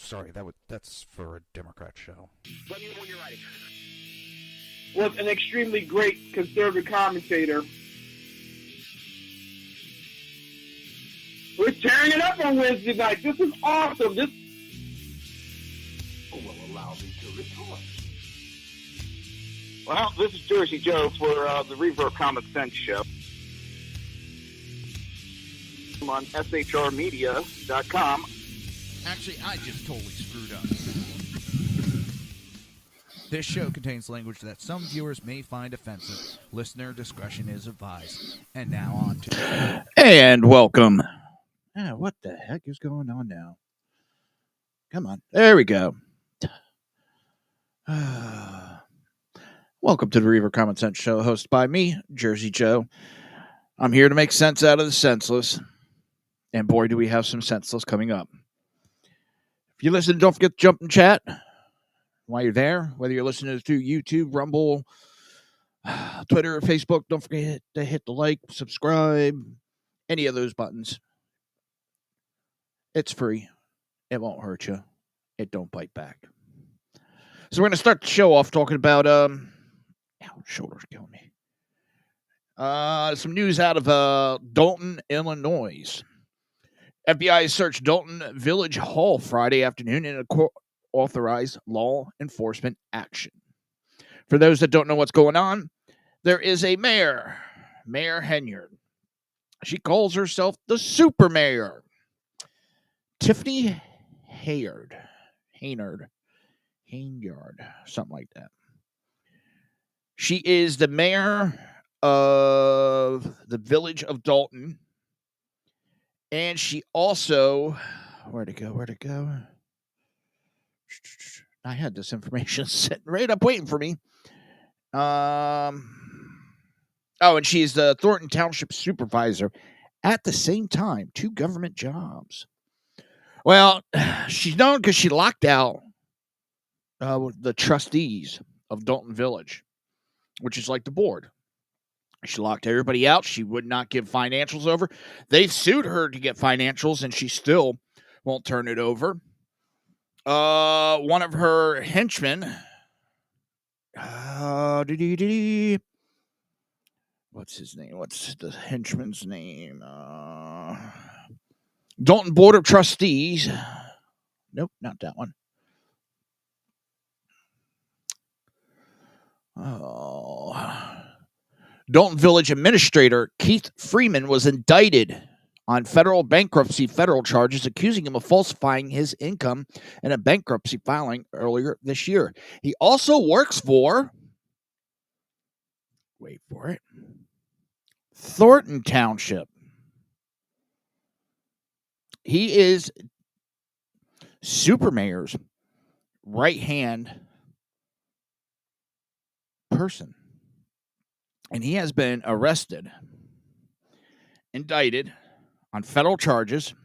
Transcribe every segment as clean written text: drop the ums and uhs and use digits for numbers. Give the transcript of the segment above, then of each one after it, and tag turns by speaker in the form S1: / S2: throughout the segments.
S1: sorry, that's for a Democrat show.
S2: Let me know when you're ready.
S3: Was an extremely great conservative commentator. We're tearing it up on Wednesday night. This is awesome. This
S2: will allow me to retort.
S4: Well, this is Jersey Joe for the Reaver of Common Sense show. I'm on shrmedia.com.
S5: Actually, I just totally screwed up. This show contains language that some viewers may find offensive. Listener discretion is advised. And now on to...
S6: And welcome. What the heck is going on now? Come on. There we go. Welcome to the Reaver of Common Sense show, hosted by me, Jersey Joe. I'm here to make sense out of the senseless. And boy, do we have some senseless coming up. If you listen, don't forget to jump and chat while you're there. Whether you're listening to YouTube, Rumble, Twitter, Facebook, don't forget to hit the like, subscribe, any of those buttons. It's free. It won't hurt you. It don't bite back. So we're going to start the show off talking about, shoulders killing me. Some news out of Dalton, Illinois. FBI searched Dalton Village Hall Friday afternoon in a court-authorized law enforcement action. For those that don't know what's going on, there is a mayor, Mayor Henyard. She calls herself the Super Mayor, Tiffany Hayard, something like that. She is the mayor of the village of Dalton. And she also, where'd it go? I had this information sitting right up waiting for me. And she's the Thornton Township supervisor at the same time, 2 government jobs. Well, she's known because she locked out the trustees of Dalton Village, which is like the board. She locked everybody out. She would not give financials over. They've sued her to get financials, and she still won't turn it over. One of her henchmen, what's his name? What's the henchman's name? Dalton Board of Trustees. Nope, not that one. Dalton Village Administrator Keith Freeman was indicted on federal charges, accusing him of falsifying his income in a bankruptcy filing earlier this year. He also works for, wait for it, Thornton Township. He is Super Mayor's right-hand person. And he has been arrested, indicted on federal charges,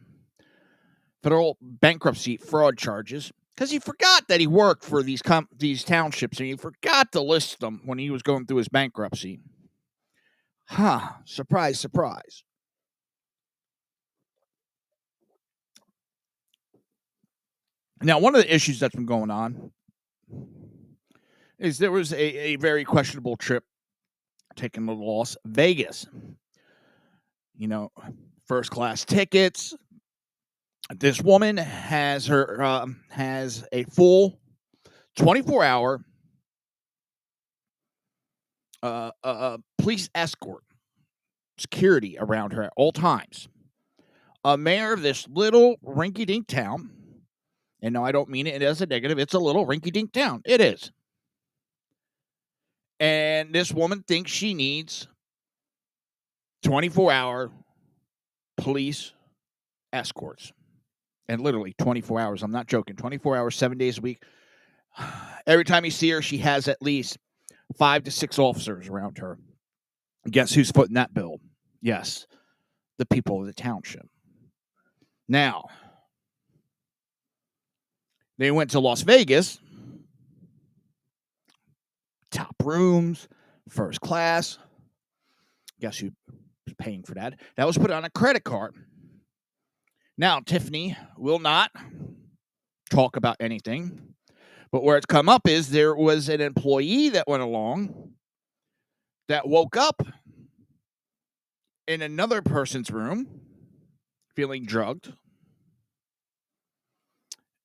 S6: federal bankruptcy fraud charges, because he forgot that he worked for these townships, and he forgot to list them when he was going through his bankruptcy. Surprise, surprise. Now, one of the issues that's been going on is there was a very questionable trip taken to Las Vegas. First class tickets. This woman has a full 24-hour police escort, security around her at all times. A mayor of this little rinky-dink town, and no, I don't mean it as a negative. It's a little rinky-dink town. It is. And this woman thinks she needs 24-hour police escorts. And literally 24 hours. I'm not joking. 24 hours, 7 days a week. Every time you see her, she has at least 5 to 6 officers around her. Guess who's footing that bill? Yes, the people of the township. Now, they went to Las Vegas. Top rooms, first class. Guess who's paying for that? That was put on a credit card. Now, Tiffany will not talk about anything. But where it's come up is there was an employee that went along that woke up in another person's room feeling drugged.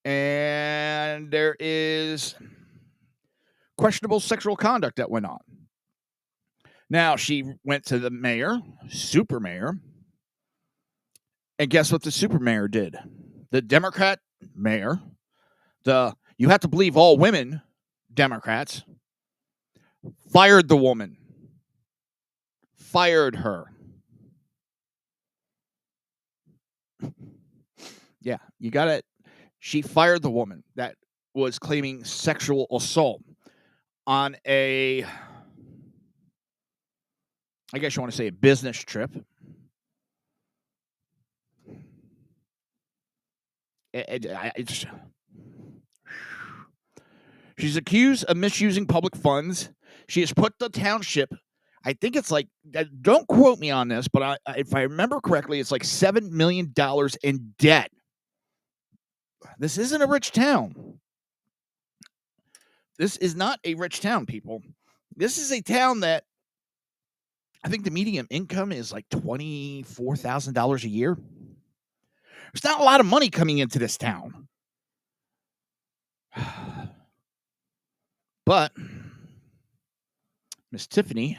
S6: And there is questionable sexual conduct that went on. Now, she went to the mayor, super mayor, and guess what the super mayor did? The Democrat mayor, you have to believe all women Democrats, fired the woman. Fired her. Yeah, you got it. She fired the woman that was claiming sexual assault on a, I guess you want to say, a business trip. She's accused of misusing public funds. She has put the township, I think it's like, don't quote me on this, but if I remember correctly, it's like $7 million in debt. This isn't a rich town. This is not a rich town, people. This is a town that I think the median income is like $24,000 a year. There's not a lot of money coming into this town. But Miss Tiffany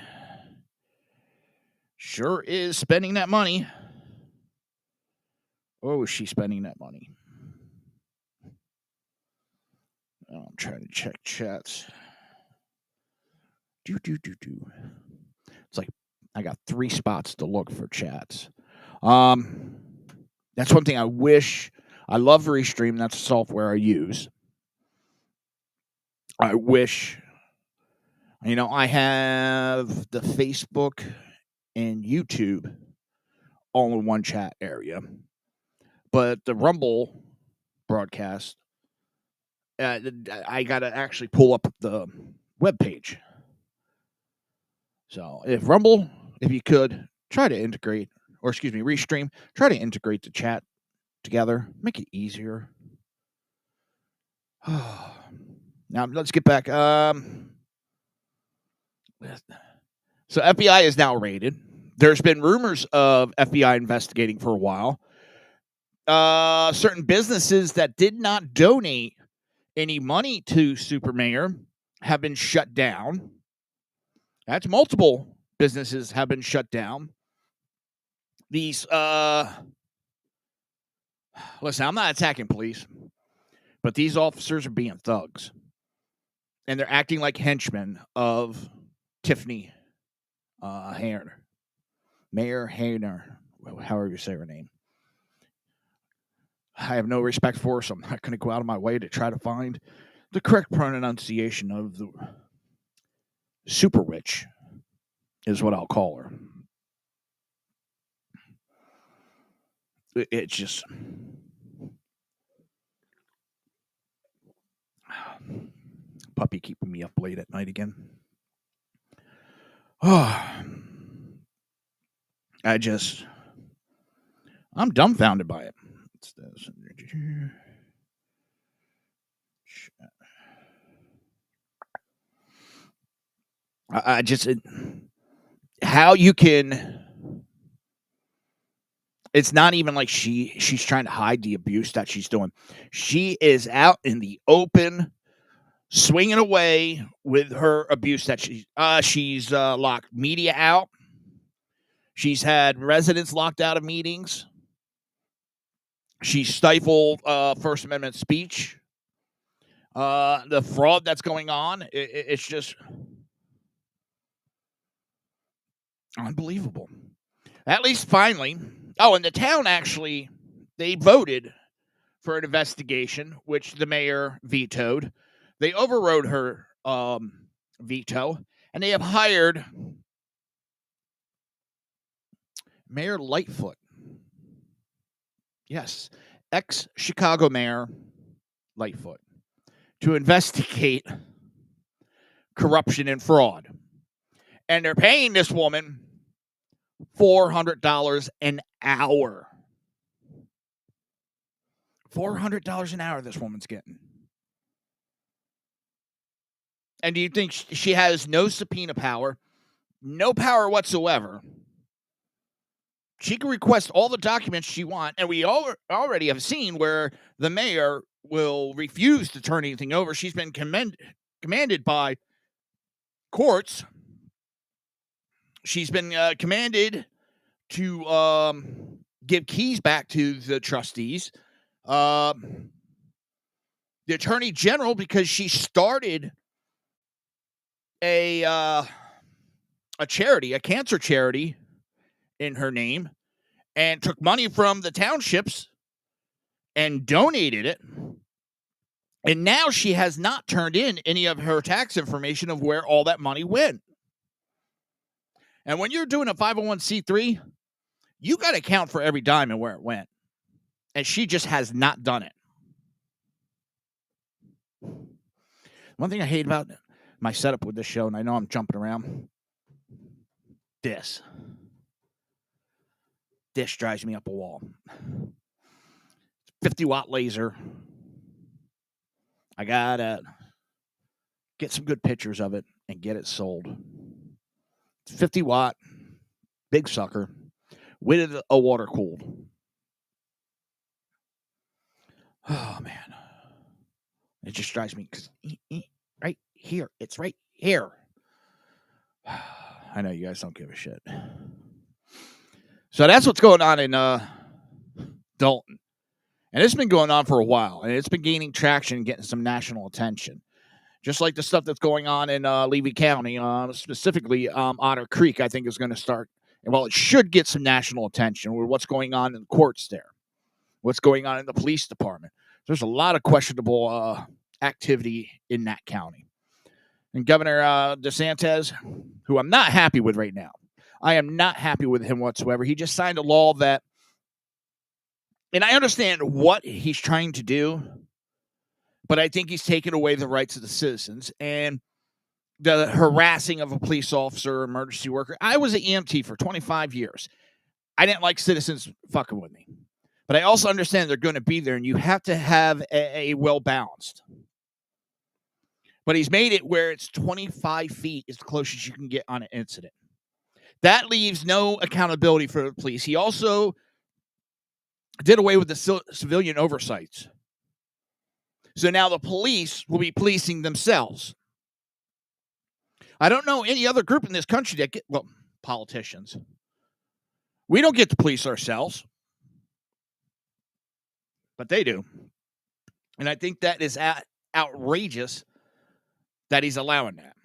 S6: sure is spending that money. Oh, is she spending that money? Oh, I'm trying to check chats. It's like I got 3 spots to look for chats. That's one thing I wish. I love Restream. That's the software I use. I wish, I have the Facebook and YouTube all in one chat area. But the Rumble broadcast, I got to actually pull up the webpage. So if Rumble, if you could, try to integrate, Restream, try to integrate the chat together. Make it easier. Now, let's get back. So FBI is now raided. There's been rumors of FBI investigating for a while. Certain businesses that did not donate any money to Super Mayor have been shut down. That's multiple businesses have been shut down. These, listen, I'm not attacking police, but these officers are being thugs. And they're acting like henchmen of Tiffany Hayner. Mayor Hayner, however you say her name. I have no respect for her, so I'm not going to go out of my way to try to find the correct pronunciation of the super witch, is what I'll call her. It's just... Puppy keeping me up late at night again. I'm dumbfounded by it. What's this? How you can... It's not even like she's trying to hide the abuse that she's doing. She is out in the open, swinging away with her abuse that she's locked media out. She's had residents locked out of meetings. She stifled First Amendment speech. The fraud that's going on, it's just unbelievable. At least finally. Oh, and the town actually, they voted for an investigation, which the mayor vetoed. They overrode her veto, and they have hired Mayor Lightfoot. Yes, ex-Chicago Mayor Lightfoot, to investigate corruption and fraud. And they're paying this woman $400 an hour. $400 an hour this woman's getting. And do you think she has no subpoena power, no power whatsoever? She can request all the documents she wants, and we already have seen where the mayor will refuse to turn anything over. She's been commanded by courts. She's been commanded to give keys back to the trustees. The attorney general, because she started a charity, a cancer charity in her name, and took money from the townships and donated it. And now she has not turned in any of her tax information of where all that money went. And when you're doing a 501c3, you got to account for every dime and where it went. And she just has not done it. One thing I hate about my setup with this show, and I know I'm jumping around, this drives me up a wall. 50-watt laser. I got to get some good pictures of it and get it sold. 50-watt, big sucker, with a water cooled. Oh, man. It just drives me, because right here. It's right here. I know you guys don't give a shit. So that's what's going on in Dalton. And it's been going on for a while, and it's been gaining traction and getting some national attention. Just like the stuff that's going on in Levy County, specifically Otter Creek, I think is going to start. Well, it should get some national attention with what's going on in the courts there, what's going on in the police department. There's a lot of questionable activity in that county. And Governor DeSantis, who I'm not happy with right now, I am not happy with him whatsoever. He just signed a law that, and I understand what he's trying to do, but I think he's taking away the rights of the citizens and the harassing of a police officer or emergency worker. I was an EMT for 25 years. I didn't like citizens fucking with me. But I also understand they're going to be there, and you have to have a well-balanced. But he's made it where it's 25 feet is the closest you can get on an incident. That leaves no accountability for the police. He also did away with the civilian oversights. So now the police will be policing themselves. I don't know any other group in this country that get, well, politicians. We don't get to police ourselves. But they do. And I think that is outrageous that he's allowing that.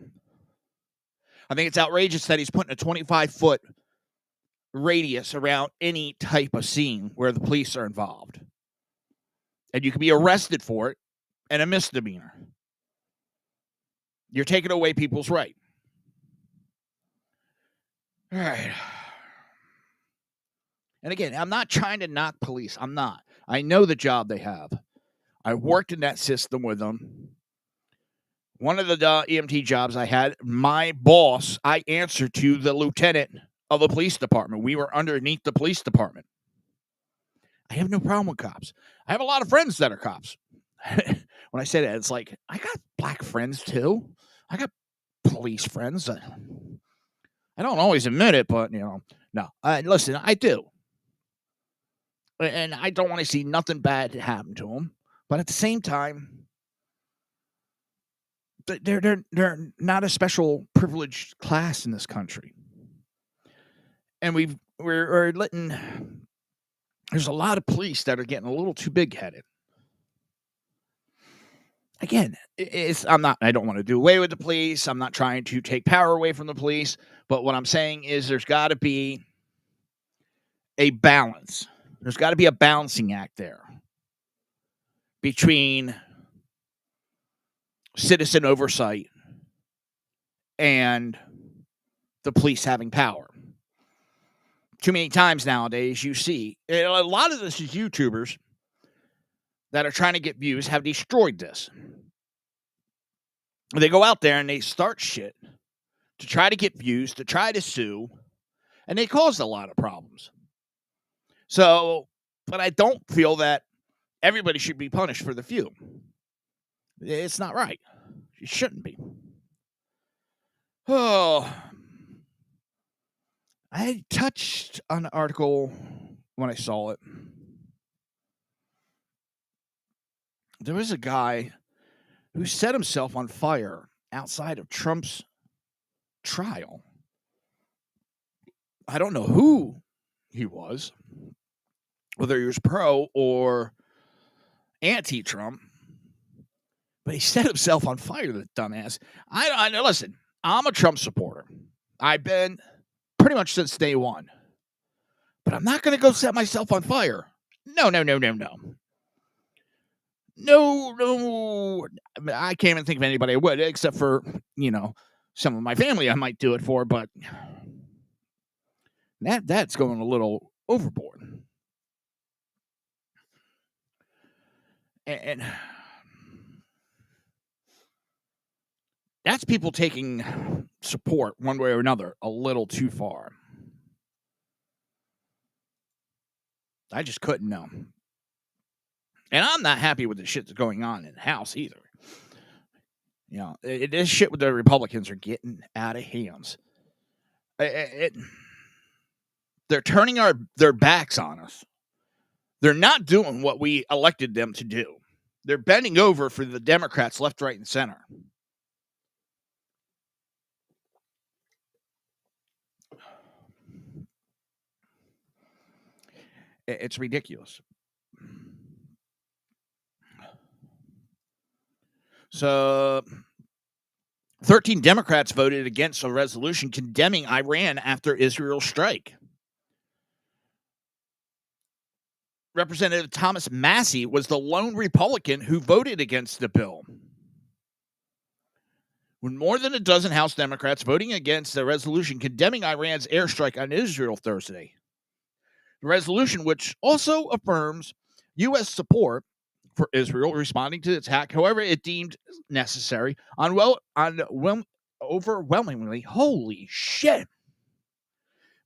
S6: I think it's outrageous that he's putting a 25-foot radius around any type of scene where the police are involved. And you can be arrested for it and a misdemeanor. You're taking away people's right. All right. And again, I'm not trying to knock police. I'm not. I know the job they have. I worked in that system with them. One of the EMT jobs I had, my boss, I answered to the lieutenant of the police department. We were underneath the police department. I have no problem with cops. I have a lot of friends that are cops. When I say that, it's like, I got black friends too. I got police friends. I don't always admit it, but, no. Listen, I do. And I don't want to see nothing bad happen to them. But at the same time, they're not a special privileged class in this country. And we're letting, there's a lot of police that are getting a little too big-headed. Again, I don't want to do away with the police. I'm not trying to take power away from the police. But what I'm saying is there's got to be a balance. There's got to be a balancing act there between citizen oversight and the police having power. Too many times nowadays you see, a lot of this is YouTubers that are trying to get views have destroyed this. They go out there and they start shit to try to get views, to try to sue, and they cause a lot of problems. So, but I don't feel that everybody should be punished for the few. It's not right. It shouldn't be. Oh, I had touched on the article when I saw it. There was a guy who set himself on fire outside of Trump's trial. I don't know who he was, whether he was pro or anti-Trump, but he set himself on fire, the dumbass. I listen, I'm a Trump supporter. I've been pretty much since day one. But I'm not going to go set myself on fire. No. No. I can't even think of anybody I would, except for, some of my family I might do it for, but that's going a little overboard. And that's people taking support one way or another a little too far. I just couldn't know. And I'm not happy with the shit that's going on in the House either. This shit with the Republicans are getting out of hands. They're turning their backs on us. They're not doing what we elected them to do. They're bending over for the Democrats left, right, and center. It's ridiculous. So, 13 Democrats voted against a resolution condemning Iran after Israel's strike. Representative Thomas Massey was the lone Republican who voted against the bill. With more than a dozen House Democrats voting against the resolution condemning Iran's airstrike on Israel Thursday. The resolution, which also affirms U.S. support for Israel responding to the attack, however it deemed necessary, overwhelmingly, holy shit.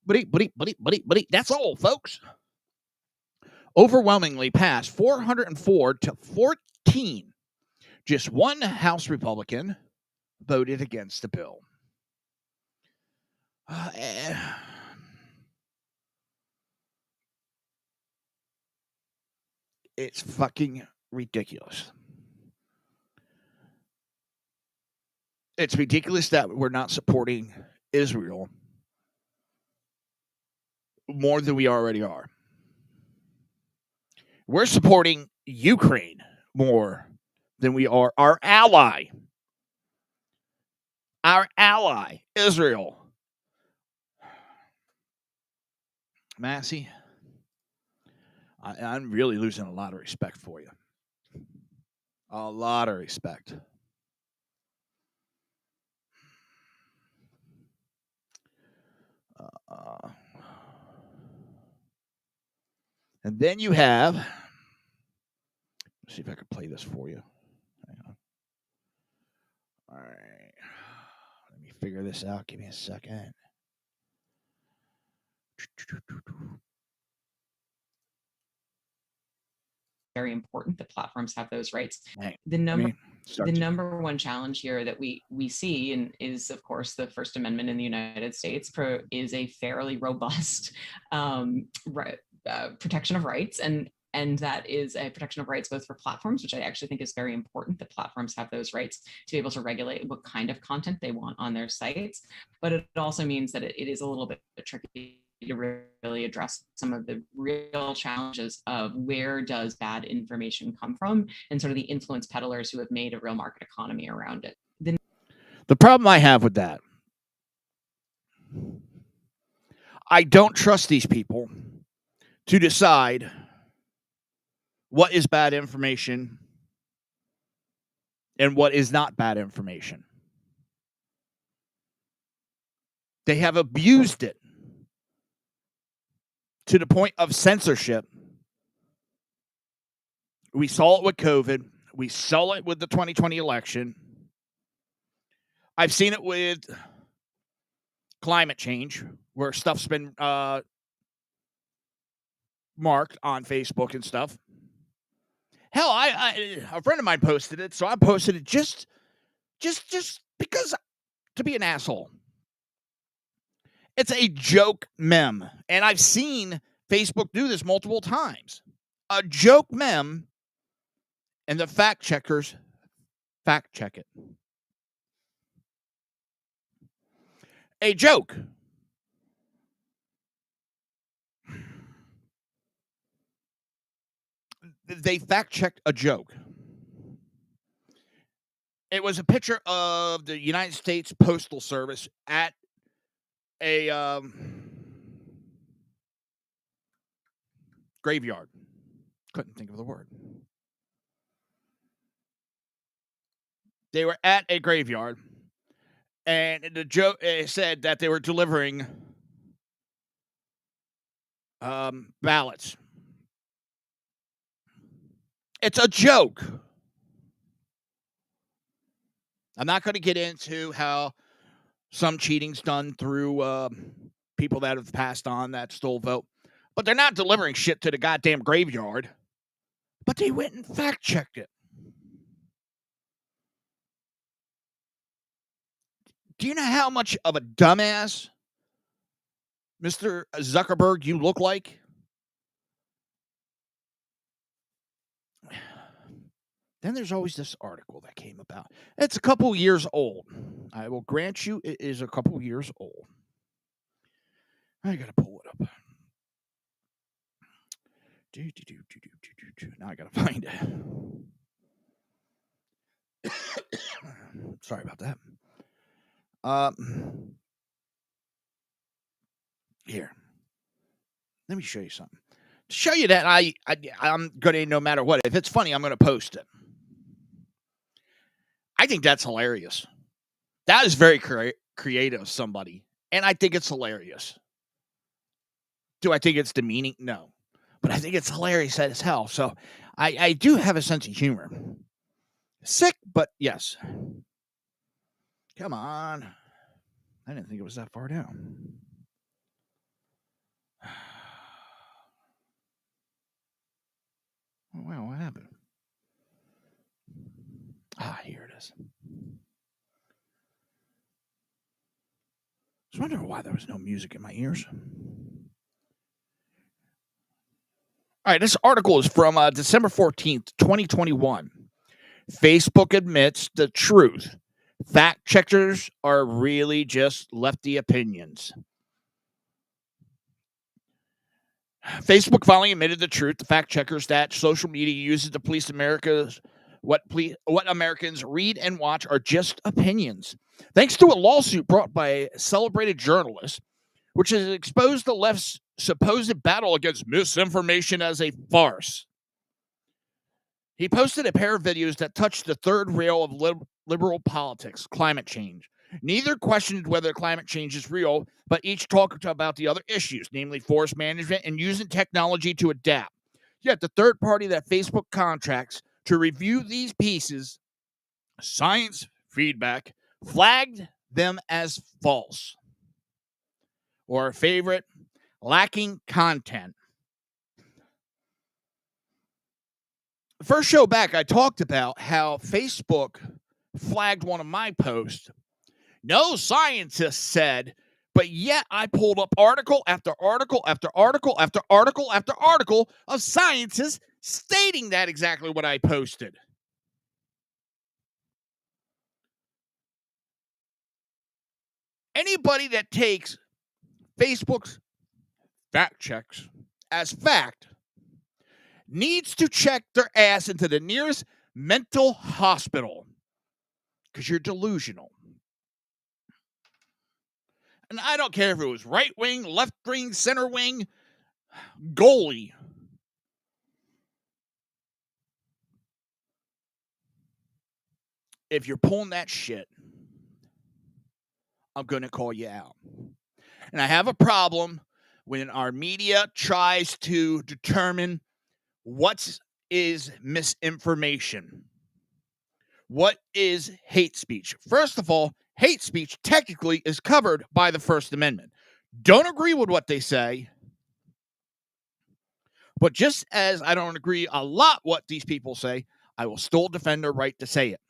S6: Buddy, that's all, folks. Overwhelmingly passed 404 to 14. Just one House Republican voted against the bill. It's fucking ridiculous. It's ridiculous that we're not supporting Israel more than we already are. We're supporting Ukraine more than we are our ally. Our ally, Israel. Massey, I'm really losing a lot of respect for you. A lot of respect. And then you have, let's see if I can play this for you. Hang on. All right. Let me figure this out. Give me a second.
S7: Very important that platforms have those rights.
S6: Hey,
S7: The number one challenge here that we see and is, of course, the First Amendment in the United States is a fairly robust protection of rights, and that is a protection of rights both for platforms, which I actually think is very important that platforms have those rights to be able to regulate what kind of content they want on their sites. But it also means that it is a little bit tricky to really address some of the real challenges of where does bad information come from and sort of the influence peddlers who have made a real market economy around it.
S6: The problem I have with that, I don't trust these people to decide what is bad information and what is not bad information. They have abused it to the point of censorship. We saw it with COVID. We saw it with the 2020 election. I've seen it with climate change, where stuff's been marked on Facebook and stuff. Hell, I a friend of mine posted it, so I posted it just because to be an asshole. It's a joke meme, and I've seen Facebook do this multiple times. A joke meme, and the fact checkers fact check it. A joke. They fact checked a joke. It was a picture of the United States Postal Service at a graveyard. Couldn't think of the word. They were at a graveyard, and the joke said that they were delivering ballots. It's a joke. I'm not going to get into how some cheating's done through people that have passed on that stole vote, but they're not delivering shit to the goddamn graveyard. But they went and fact checked it. Do you know how much of a dumbass, Mr. Zuckerberg, you look like? Then there's always this article that came about. It's a couple years old. I will grant you it is a couple years old. I got to pull it up. Now I got to find it. Sorry about that. Here. Let me show you something. To show you that I'm going to, no matter what, if it's funny, I'm going to post it. I think that's hilarious. That is very creative, somebody. And I think it's hilarious. Do I think it's demeaning? No. But I think it's hilarious as hell. So I do have a sense of humor. Sick, but yes. Come on. I didn't think it was that far down. Oh, wow, what happened? Here it is. I was wondering why there was no music in my ears. All right, this article is from December 14th, 2021. Facebook admits the truth. Fact checkers are really just lefty opinions. Facebook finally admitted the truth. The fact checkers that social media uses to police America's what Americans read and watch are just opinions. Thanks to a lawsuit brought by a celebrated journalist, which has exposed the left's supposed battle against misinformation as a farce. He posted a pair of videos that touched the third rail of liberal politics, climate change. Neither questioned whether climate change is real, but each talked about the other issues, namely forest management and using technology to adapt. Yet the third party that Facebook contracts to review these pieces, Science Feedback, flagged them as false. Or a favorite, lacking content. The first show back, I talked about how Facebook flagged one of my posts. No scientist said, but yet I pulled up article after article after article after article after article of scientists stating that exactly what I posted. Anybody that takes Facebook's fact checks as fact needs to check their ass into the nearest mental hospital because you're delusional. And I don't care if it was right wing, left wing, center wing, goalie. If you're pulling that shit, I'm going to call you out. And I have a problem when our media tries to determine what is misinformation. What is hate speech? First of all, hate speech technically is covered by the First Amendment. Don't agree with what they say, But just as I don't agree a lot what these people say, I will still defend their right to say it.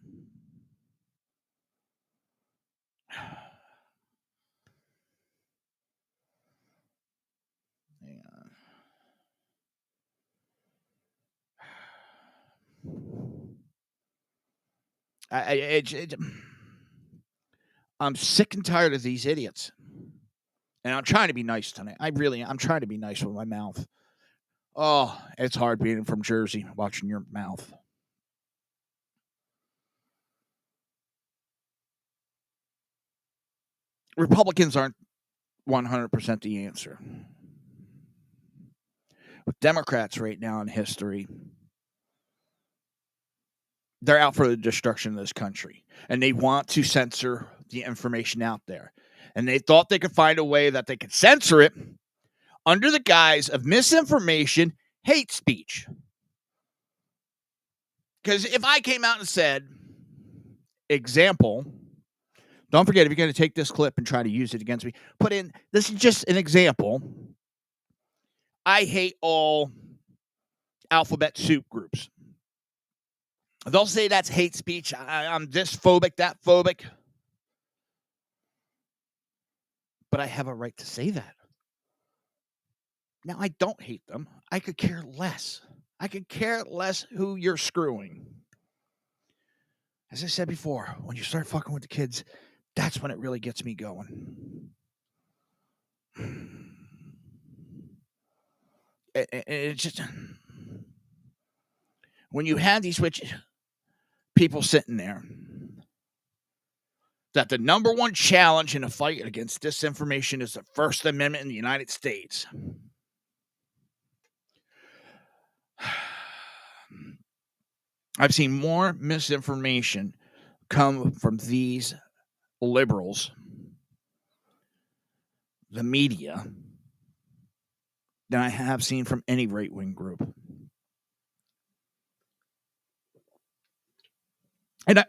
S6: I'm sick and tired of these idiots. And I'm trying to be nice tonight. I'm trying to be nice with my mouth. Oh, it's hard being from Jersey, watching your mouth. Republicans aren't 100% the answer. With Democrats right now in history, they're out for the destruction of this country. And they want to censor the information out there. And they thought they could find a way that they could censor it under the guise of misinformation, hate speech. Because if I came out and said, example, don't forget, if you're going to take this clip and try to use it against me, put in, this is just an example. I hate all alphabet soup groups. They'll say that's hate speech. I'm this phobic, that phobic. But I have a right to say that. Now, I don't hate them. I could care less. I could care less who you're screwing. As I said before, when you start fucking with the kids, that's when it really gets me going. It's just, when you have these people sitting there, that the number one challenge in a fight against disinformation is the First Amendment in the United States. I've seen more misinformation come from these liberals, the media, than I have seen from any right-wing group. And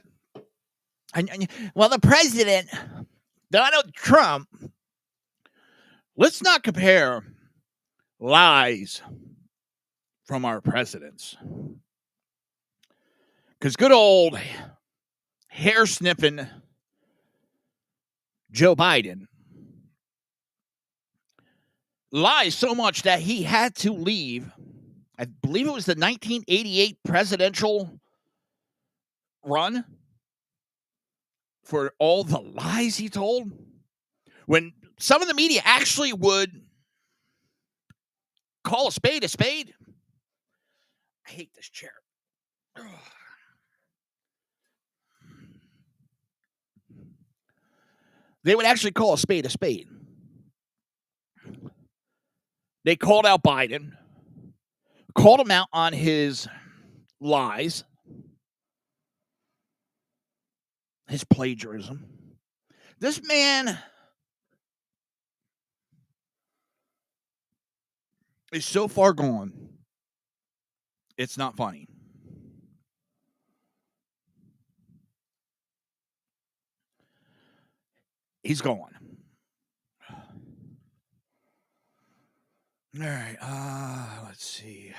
S6: well, the president, Donald Trump, let's not compare lies from our presidents. Because good old hair-sniffing Joe Biden lies so much that he had to leave. I believe it was the 1988 presidential run for all the lies he told. When some of the media actually would call a spade a spade. I hate this chair. Ugh. They would actually call a spade a spade. They called out Biden, called him out on his lies, his plagiarism. This man is so far gone, it's not funny. He's gone. All right, let's see.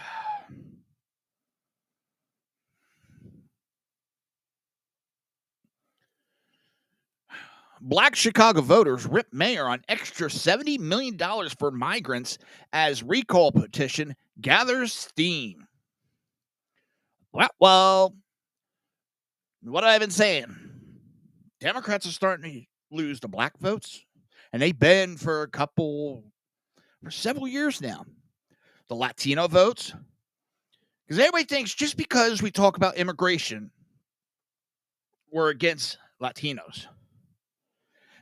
S6: Black Chicago voters rip mayor on extra $70 million for migrants as recall petition gathers steam. Well, what have I been saying? Democrats are starting to lose the black votes, and they've been for several years now. The Latino votes, because everybody thinks just because we talk about immigration, we're against Latinos.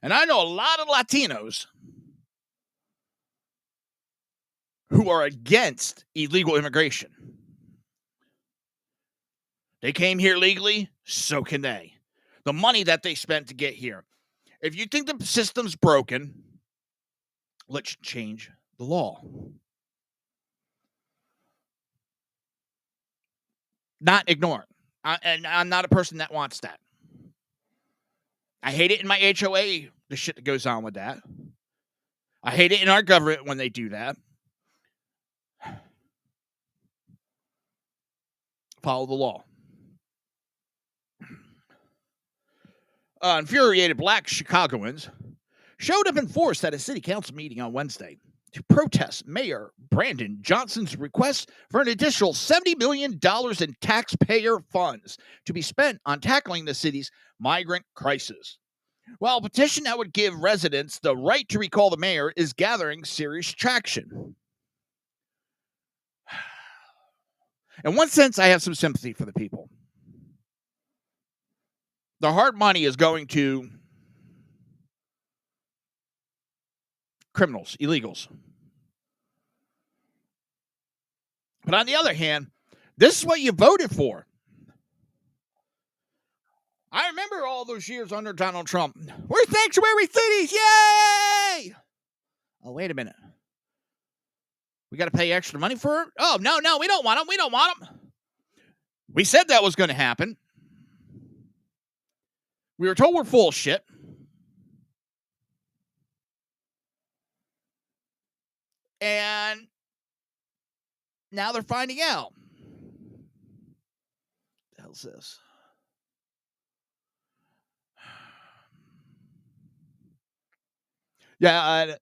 S6: And I know a lot of Latinos who are against illegal immigration. They came here legally, so can they. The money that they spent to get here. If you think the system's broken, let's change the law. Not ignore it. And I'm not a person that wants that. I hate it in my HOA, the shit that goes on with that. I hate it in our government when they do that. follow the law. Infuriated black Chicagoans showed up in force at a city council meeting on Wednesday to protest Mayor Brandon Johnson's request for an additional $70 million in taxpayer funds to be spent on tackling the city's migrant crisis. While a petition that would give residents the right to recall the mayor is gathering serious traction. In one sense, I have some sympathy for the people. The hard money is going to criminals, illegals. But on the other hand, this is what you voted for. I remember all those years under Donald Trump. We're sanctuary cities, yay! Oh, wait a minute. We got to pay extra money for it? Oh, no, we don't want them. We don't want them. We said that was going to happen. We were told we're full of shit. And now they're finding out. What the hell's this? Yeah.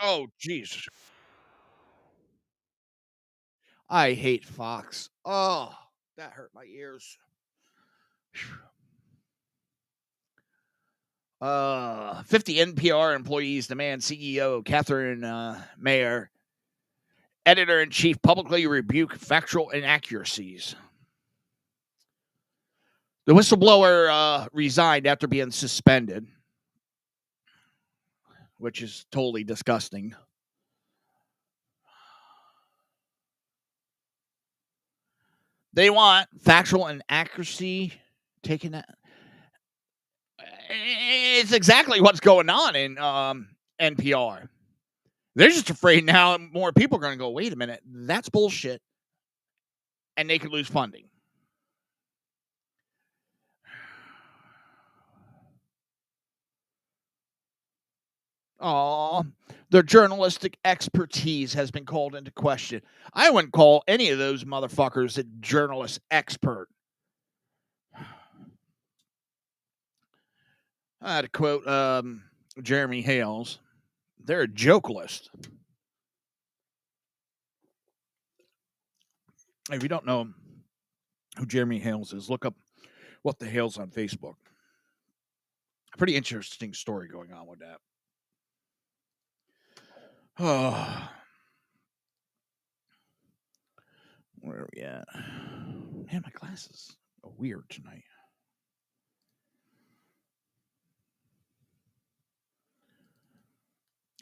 S6: Oh, jeez. I hate Fox. Oh, that hurt my ears. 50 NPR employees demand CEO Catherine Mayer, editor-in-chief, publicly rebuke factual inaccuracies. The whistleblower resigned after being suspended, which is totally disgusting. They want factual inaccuracy taken out. It's exactly what's going on in NPR. They're just afraid now more people are going to go, wait a minute, that's bullshit. And they could lose funding. Their journalistic expertise has been called into question. I wouldn't call any of those motherfuckers a journalist expert. I had to quote Jeremy Hales. They're a jokelist. If you don't know who Jeremy Hales is, look up What the Hales on Facebook. Pretty interesting story going on with that. Oh. Where are we at? Man, my glasses are weird tonight.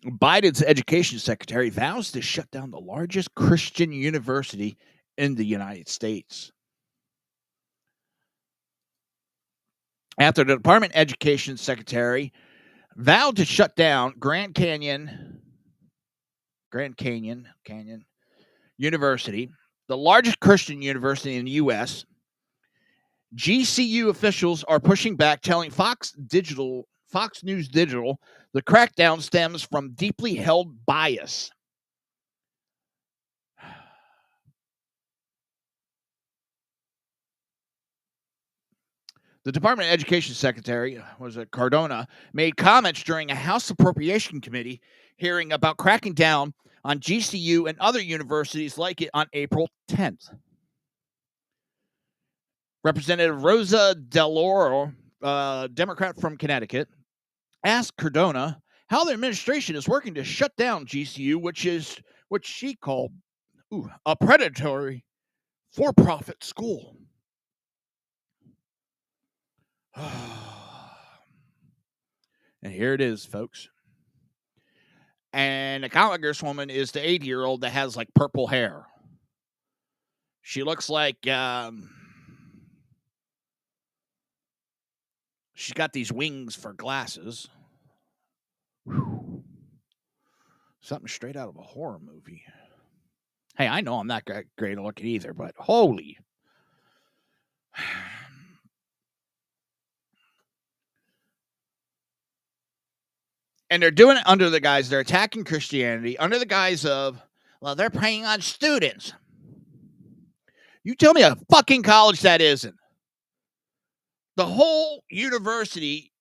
S6: Biden's education secretary vows to shut down the largest Christian university in the United States. After the Department of Education secretary vowed to shut down Grand Canyon University, the largest Christian university in the U.S., GCU officials are pushing back, telling Fox News Digital the crackdown stems from deeply held bias. The Department of Education Secretary, Cardona, made comments during a House Appropriation Committee hearing about cracking down on GCU and other universities like it on April 10th. Representative Rosa DeLauro, Democrat from Connecticut, asked Cardona how the administration is working to shut down GCU, which she called a predatory for-profit school. And here it is, folks. And the congresswoman is the 80-year-old that has like purple hair. She looks like she's got these wings for glasses. Whew. Something straight out of a horror movie. Hey, I know I'm not great to look at either, but holy. And they're doing it under the guise, they're attacking Christianity under the guise of, well, they're preying on students. You tell me a fucking college that isn't. The whole university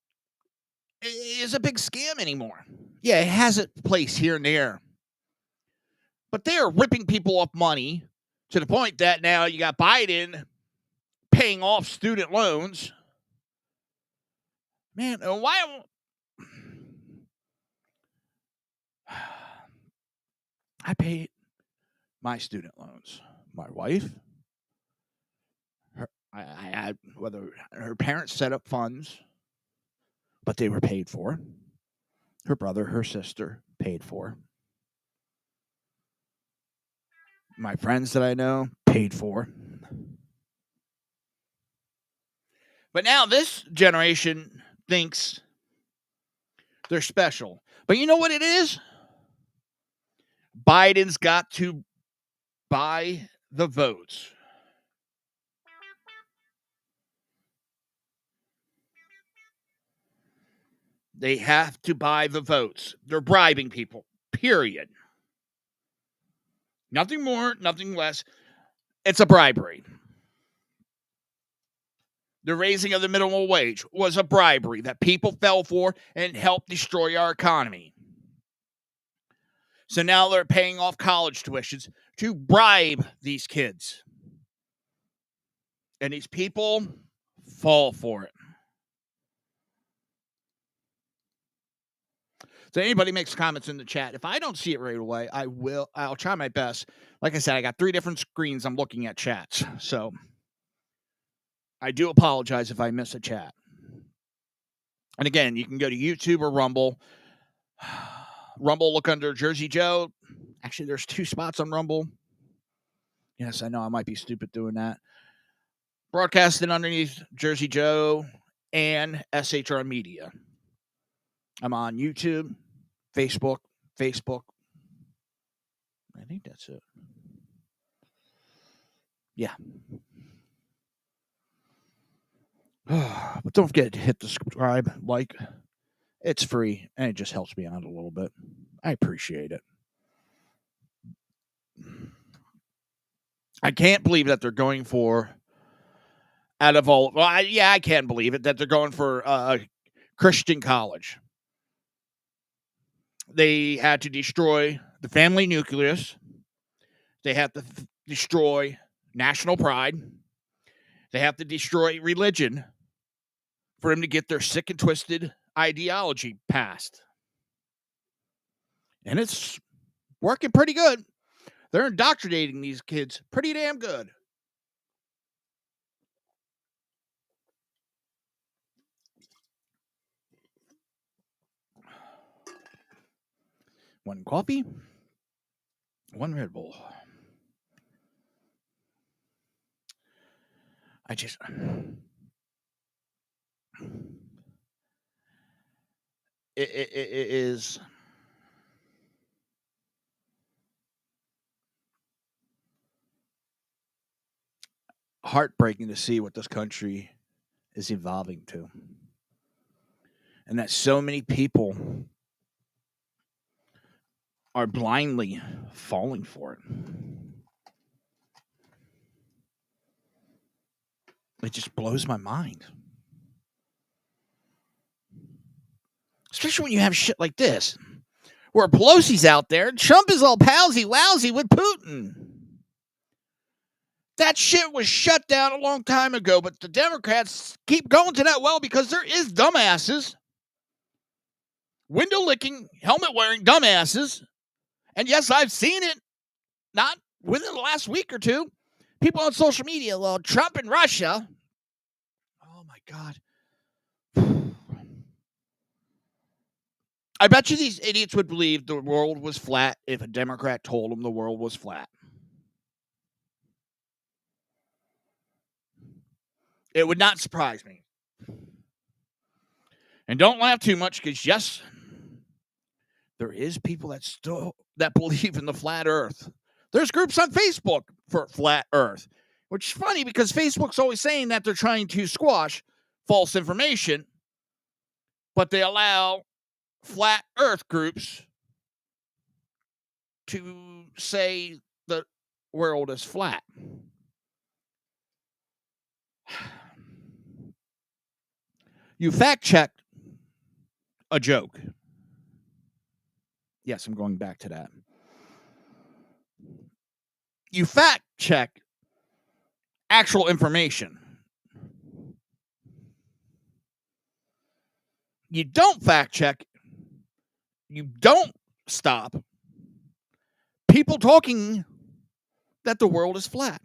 S6: is a big scam anymore. Yeah, it has its place here and there. But they are ripping people off money to the point that now you got Biden paying off student loans. Man, why? I paid my student loans. My wife, I had whether her parents set up funds, but they were paid for. Her brother, her sister paid for. My friends that I know paid for. But now this generation thinks they're special. But you know what it is? Biden's got to buy the votes. They have to buy the votes. They're bribing people, period. Nothing more, nothing less. It's a bribery. The raising of the minimum wage was a bribery that people fell for and helped destroy our economy. So now they're paying off college tuitions to bribe these kids. And these people fall for it. So anybody makes comments in the chat. If I don't see it right away, I'll try my best. Like I said, I got 3 different screens I'm looking at chats. So I do apologize if I miss a chat. And again, you can go to YouTube or Rumble. Rumble, look under Jersey Joe. Actually, there's 2 spots on Rumble. Yes, I know I might be stupid doing that. Broadcasting underneath Jersey Joe and SHR Media. I'm on YouTube, Facebook. I think that's it. Yeah. But don't forget to hit the subscribe, like. It's free, and it just helps me out a little bit. I appreciate it. I can't believe that they're going for, out of all, well, I can believe it, that they're going for a Christian college. They had to destroy the family nucleus. They have to destroy national pride. They have to destroy religion for them to get their sick and twisted ideology passed. And it's working pretty good. They're indoctrinating these kids pretty damn good. One coffee, one Red Bull. It is heartbreaking to see what this country is evolving to. And that so many people are blindly falling for it. It just blows my mind. Especially when you have shit like this, where Pelosi's out there, and Trump is all palsy-wowsy with Putin. That shit was shut down a long time ago, but the Democrats keep going to that well because there is dumbasses. Window-licking, helmet-wearing dumbasses. And yes, I've seen it, not within the last week or 2. People on social media, well, Trump and Russia. Oh, my God. I bet you these idiots would believe the world was flat if a Democrat told them the world was flat. It would not surprise me. And don't laugh too much because, yes, there is people that believe in the flat earth. There's groups on Facebook for flat earth, which is funny because Facebook's always saying that they're trying to squash false information, but they allow flat earth groups to say the world is flat. You fact checked a joke. Yes, I'm going back to that. You fact check actual information. You don't fact check. You don't stop people talking that the world is flat.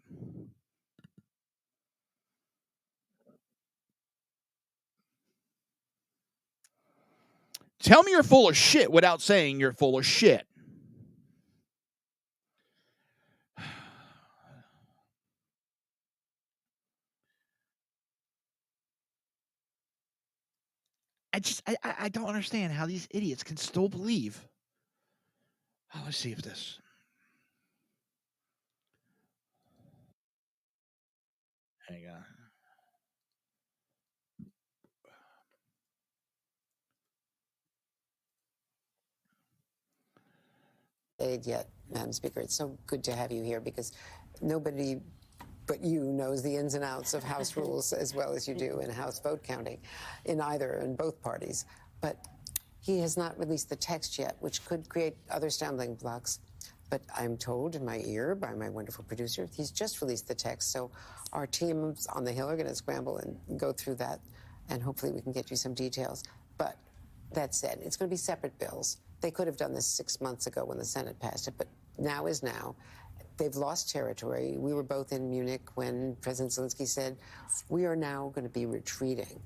S6: Tell me you're full of shit without saying you're full of shit. I don't understand how these idiots can still believe. Oh, let's see if this. Hang on.
S8: Yet, Madam Speaker, it's so good to have you here because nobody but you knows the ins and outs of House rules as well as you do in House vote counting in both parties. But he has not released the text yet, which could create other stumbling blocks. But I'm told in my ear by my wonderful producer, he's just released the text. So our teams on the Hill are going to scramble and go through that, and hopefully we can get you some details. But that said, it's going to be separate bills. They could have done this 6 months ago when the Senate passed it, but now is now. They've lost territory. We were both in Munich when President Zelensky said, we are now going to be retreating,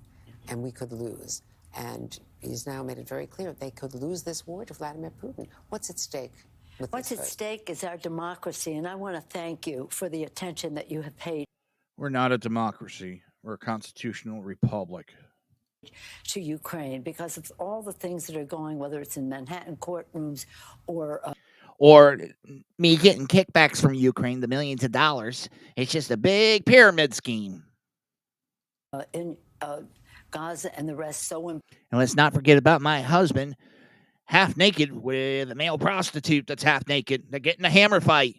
S8: and we could lose. And he's now made it very clear they could lose this war to Vladimir Putin. What's at stake?
S9: What's at stake is our democracy, and I want to thank you for the attention that you have paid.
S6: We're not a democracy. We're a constitutional republic.
S9: To Ukraine because of all the things that are going, whether it's in Manhattan courtrooms or
S6: me getting kickbacks from Ukraine, the millions of dollars. It's just a big pyramid scheme.
S9: In Gaza and the rest.
S6: And let's not forget about my husband, half naked with a male prostitute that's half naked. They're getting a hammer fight.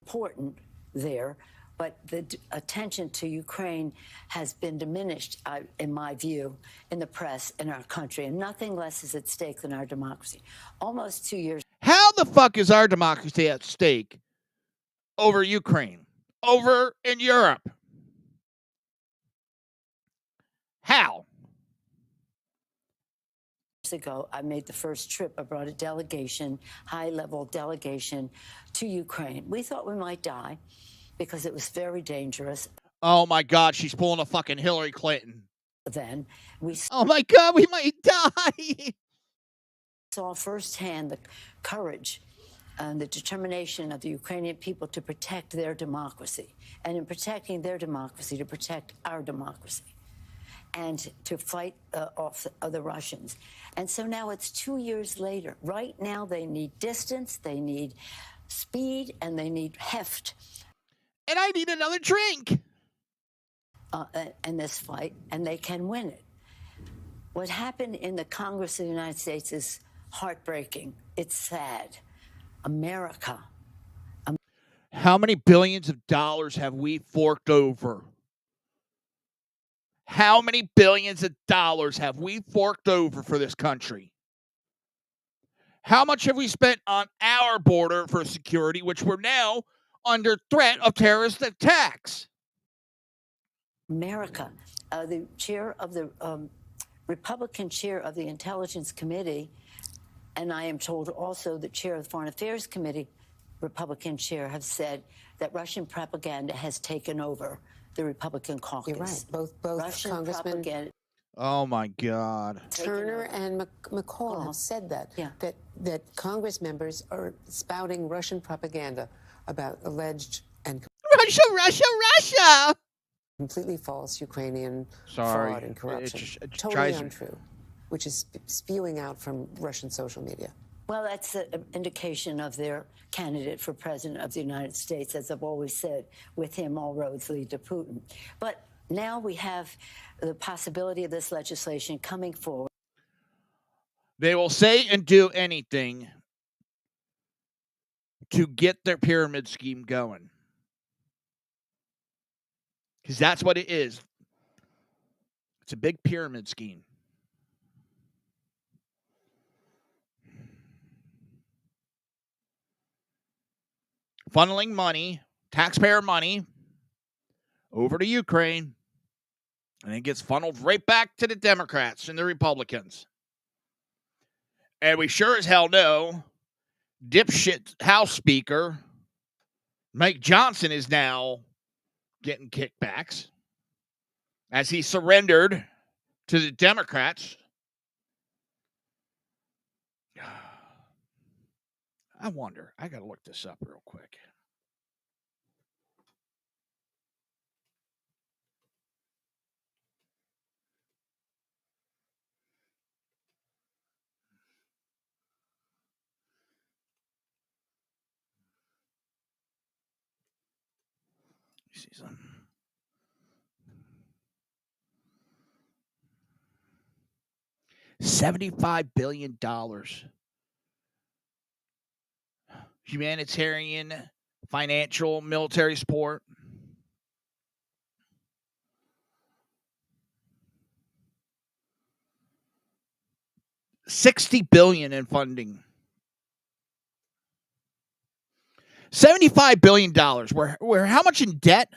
S9: Important there. But the attention to Ukraine has been diminished, in my view, in the press in our country, and nothing less is at stake than our democracy. Almost 2 years.
S6: How the fuck is our democracy at stake over Ukraine, over in Europe? How?
S9: Ago, I made the first trip. I brought a delegation, high-level delegation, to Ukraine. We thought we might die, because it was very dangerous.
S6: Oh, my God, she's pulling a fucking Hillary Clinton.
S9: Then we
S6: oh, my God, we might die.
S9: Saw firsthand the courage and the determination of the Ukrainian people to protect their democracy. And in protecting their democracy, to protect our democracy. And to fight off the Russians. And so now it's 2 years later. Right now they need distance, they need speed, and they need heft.
S6: And I need another drink.
S9: In this fight, and they can win it. What happened in the Congress of the United States is heartbreaking. It's sad. America.
S6: How many billions of dollars have we forked over? How many billions of dollars have we forked over for this country? How much have we spent on our border for security, which we're now under threat of terrorist attacks?
S9: America, the chair of the Republican chair of the Intelligence Committee, and I am told also the chair of the Foreign Affairs Committee, Republican chair, have said that Russian propaganda has taken over the Republican caucus.
S8: You're right. Both
S9: Russian
S8: Congressmen
S9: propaganda.
S6: Oh my God.
S8: Turner and McCall have said that, that Congress members are spouting Russian propaganda about alleged and
S6: Russia.
S8: completely false Ukrainian
S6: Sorry.
S8: fraud and corruption.
S6: It
S8: totally untrue, which is spewing out from Russian social media.
S9: Well, that's an indication of their candidate for president of the United States. As I've always said, with him, all roads lead to Putin. But now we have the possibility of this legislation coming forward.
S6: They will say and do anything to get their pyramid scheme going. Because that's what it is. It's a big pyramid scheme. Funneling money, taxpayer money, over to Ukraine, and it gets funneled right back to the Democrats and the Republicans. And we sure as hell know dipshit House Speaker Mike Johnson is now getting kickbacks as he surrendered to the Democrats. I wonder. I got to look this up real quick. See something. $75 billion. Humanitarian, financial, military support. $60 billion in funding. $75 billion. We're how much in debt?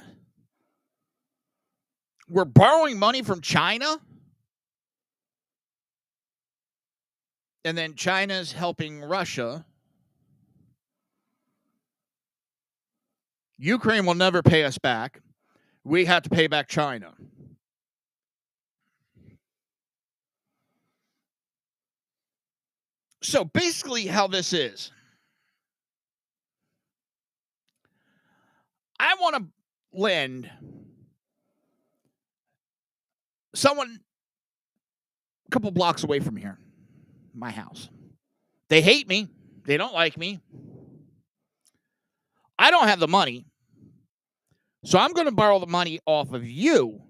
S6: We're borrowing money from China. And then China's helping Russia. Ukraine will never pay us back. We have to pay back China. So basically how this is, I want to lend someone a couple blocks away from here, my house. They hate me. They don't like me. I don't have the money. So I'm going to borrow the money off of you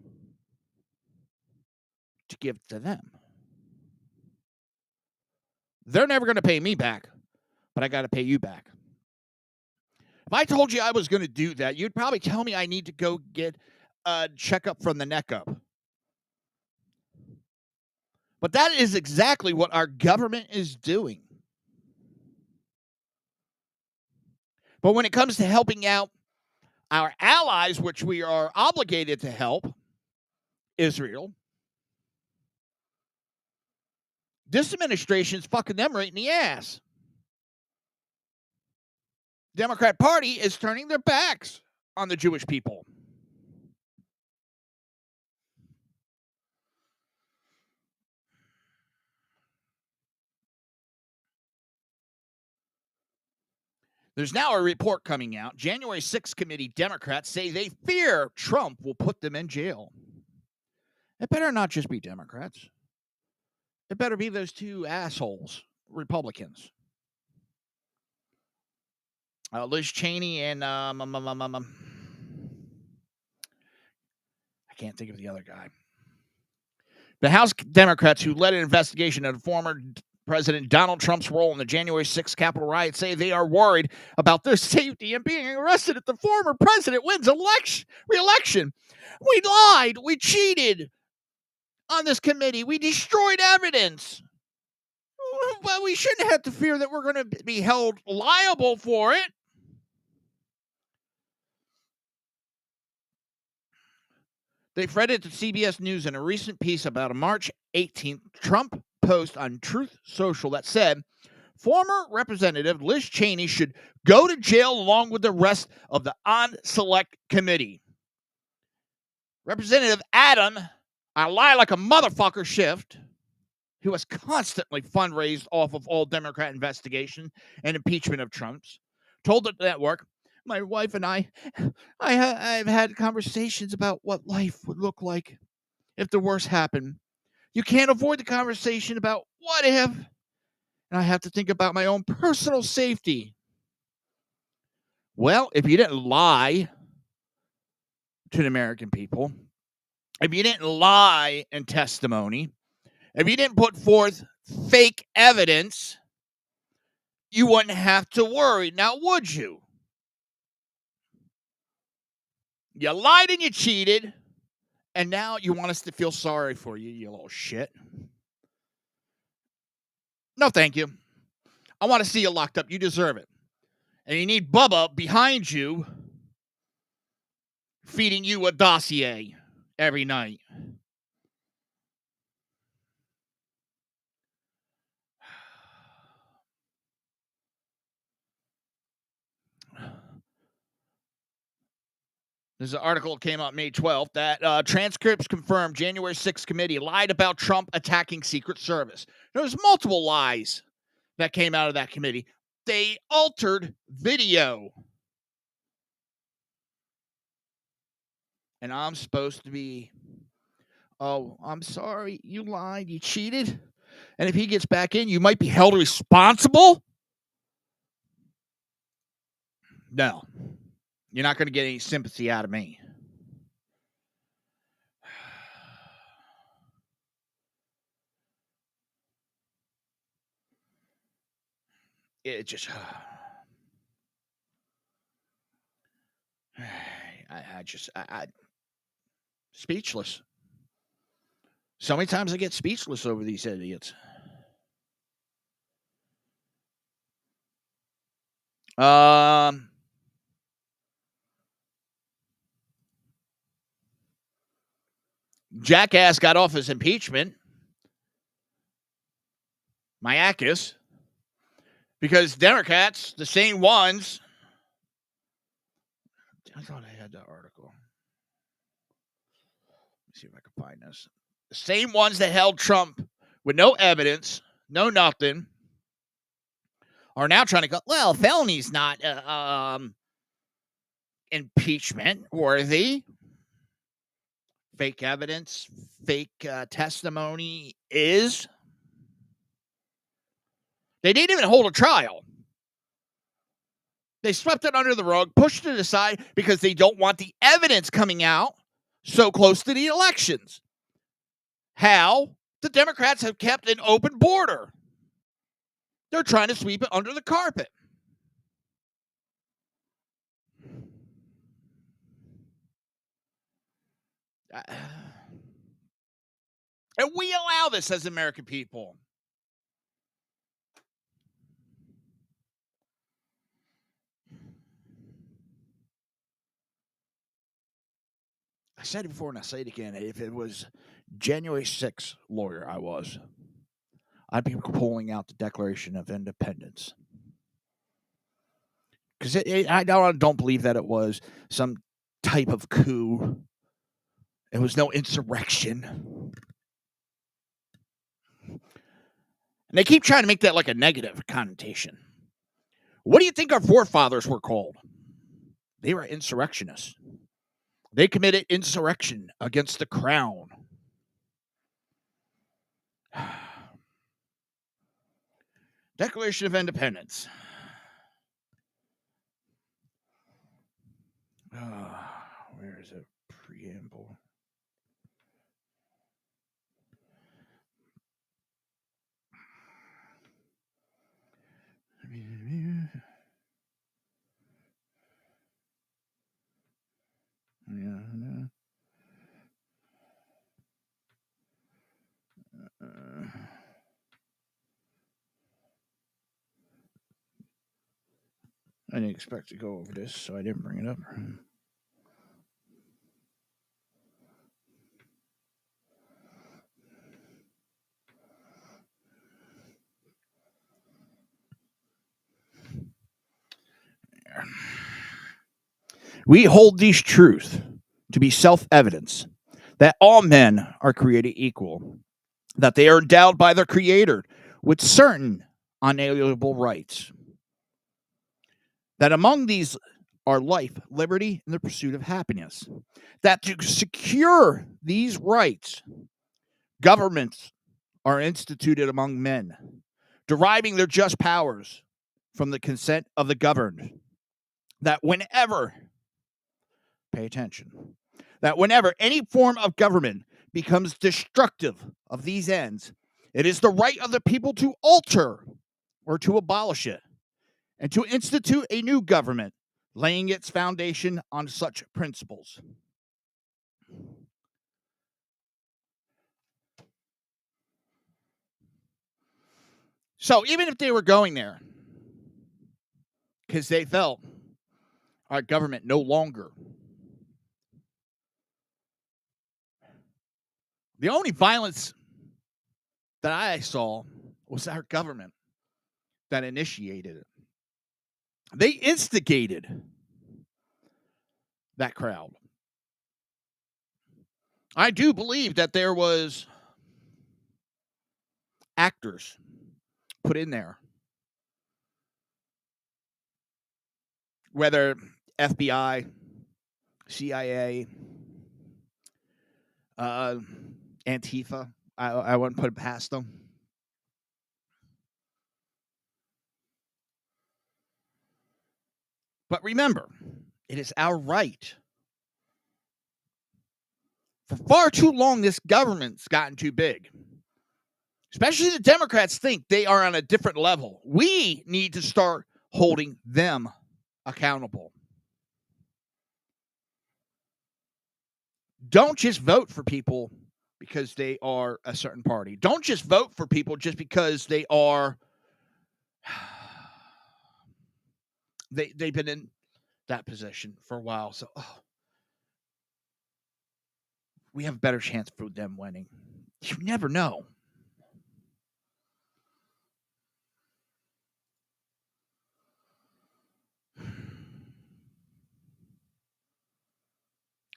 S6: to give to them. They're never going to pay me back, but I got to pay you back. If I told you I was going to do that, you'd probably tell me I need to go get a checkup from the neck up. But that is exactly what our government is doing. But when it comes to helping out our allies, which we are obligated to help, Israel, this administration's fucking them right in the ass. Democrat Party is turning their backs on the Jewish people. There's now a report coming out. January 6th committee Democrats say they fear Trump will put them in jail. It better not just be Democrats. It better be those two assholes, Republicans. Liz Cheney and I can't think of the other guy. The House Democrats who led an investigation into former President Donald Trump's role in the January 6th Capitol riot say they are worried about their safety and being arrested if the former president wins re-election. We lied. We cheated on this committee. We destroyed evidence. But we shouldn't have to fear that we're going to be held liable for it. They read to CBS News in a recent piece about a March 18th Trump post on Truth Social that said former Representative Liz Cheney should go to jail along with the rest of the on-select committee. Representative Adam, I lie like a motherfucker Schiff, who has constantly fundraised off of all Democrat investigation and impeachment of Trump's, told the network, my wife and I've had conversations about what life would look like if the worst happened. You can't avoid the conversation about what if, and I have to think about my own personal safety. Well, if you didn't lie to the American people, if you didn't lie in testimony, if you didn't put forth fake evidence, you wouldn't have to worry. Now, would you? You lied and you cheated, And now you want us to feel sorry for you, you little shit. No, thank you. I want to see you locked up. You deserve it. And you need Bubba behind you feeding you a dossier every night. There's an article that came out May 12th that transcripts confirm January 6th committee lied about Trump attacking Secret Service. There's multiple lies that came out of that committee. They altered video. And I'm supposed to be, oh, I'm sorry, you lied, you cheated. And if he gets back in, you might be held responsible? No. You're not going to get any sympathy out of me. It just... I speechless. So many times I get speechless over these idiots. Jackass got off his impeachment. Mayakas. Because Democrats, the same ones... I thought I had that article. Let's see if I can find this. The same ones that held Trump with no evidence, no nothing, are now trying to go, well, felony's not impeachment worthy. Fake evidence, fake testimony is. They didn't even hold a trial. They swept it under the rug, pushed it aside because they don't want the evidence coming out so close to the elections. How the Democrats have kept an open border. They're trying to sweep it under the carpet. And we allow this as American people. I said it before and I say it again. If it was January 6th lawyer I'd be pulling out the Declaration of Independence. Because I don't believe that it was some type of coup. It was no insurrection. And they keep trying to make that like a negative connotation. What do you think our forefathers were called? They were insurrectionists. They committed insurrection against the crown. Declaration of Independence. Where is it? Preamble. I didn't expect to go over this, so I didn't bring it up. We hold these truths to be self-evidence, that all men are created equal, that they are endowed by their Creator with certain unalienable rights, that among these are life, liberty, and the pursuit of happiness, that to secure these rights, governments are instituted among men, deriving their just powers from the consent of the governed, that whenever, pay attention, that whenever any form of government becomes destructive of these ends, it is the right of the people to alter or to abolish it, and to institute a new government, laying its foundation on such principles. So even if they were going there because they felt our government no longer, the only violence that I saw was our government that initiated it. They instigated that crowd. I do believe that there was actors put in there, whether FBI, CIA, Antifa. I wouldn't put it past them. But remember, it is our right. For far too long, this government's gotten too big. Especially the Democrats think they are on a different level. We need to start holding them accountable. Don't just vote for people because they are a certain party. Don't just vote for people just because they are... They've been in that position for a while. So we have a better chance for them winning. You never know.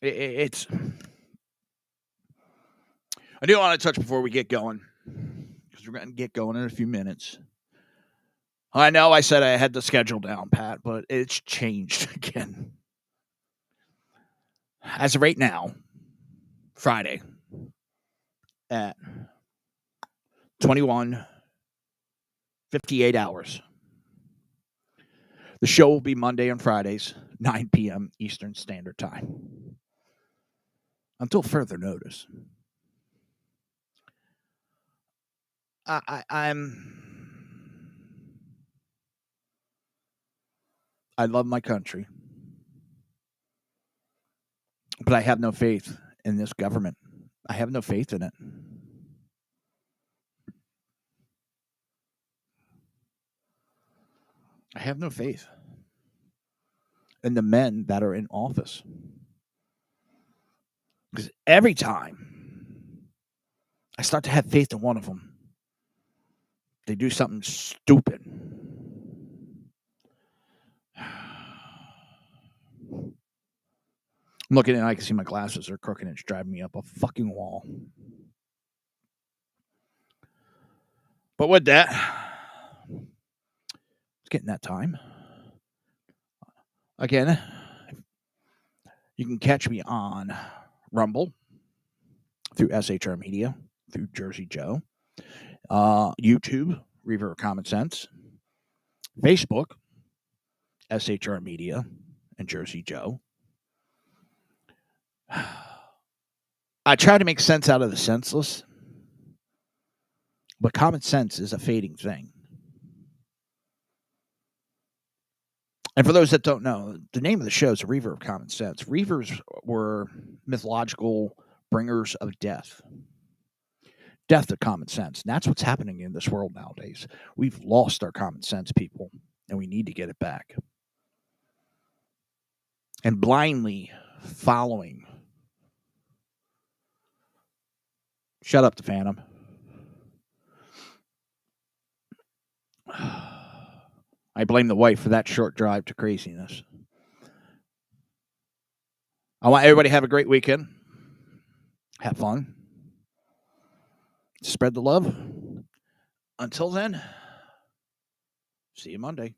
S6: It's... I do want to touch before we get going, because we're going to get going in a few minutes. I know I said I had the schedule down, Pat, but it's changed again. As of right now, Friday at 21:58 hours. The show will be Monday and Fridays, 9 p.m. Eastern Standard Time. Until further notice. I love my country, but I have no faith in this government. I have no faith in it. I have no faith in the men that are in office. Because every time I start to have faith in one of them, they do something stupid. I'm looking and I can see my glasses are crooked and it's driving me up a fucking wall. But with that, it's getting that time. Again, you can catch me on Rumble, through SHR Media, through Jersey Joe, YouTube, Reaver of Common Sense, Facebook, SHR Media, and Jersey Joe. I try to make sense out of the senseless, but common sense is a fading thing. And for those that don't know, the name of the show is Reaver of Common Sense. Reavers were mythological bringers of death. Death to common sense. And that's what's happening in this world nowadays. We've lost our common sense, people, and we need to get it back. And blindly following. Shut up, the Phantom. I blame the wife for that short drive to craziness. I want everybody to have a great weekend. Have fun. Spread the love. Until then, see you Monday.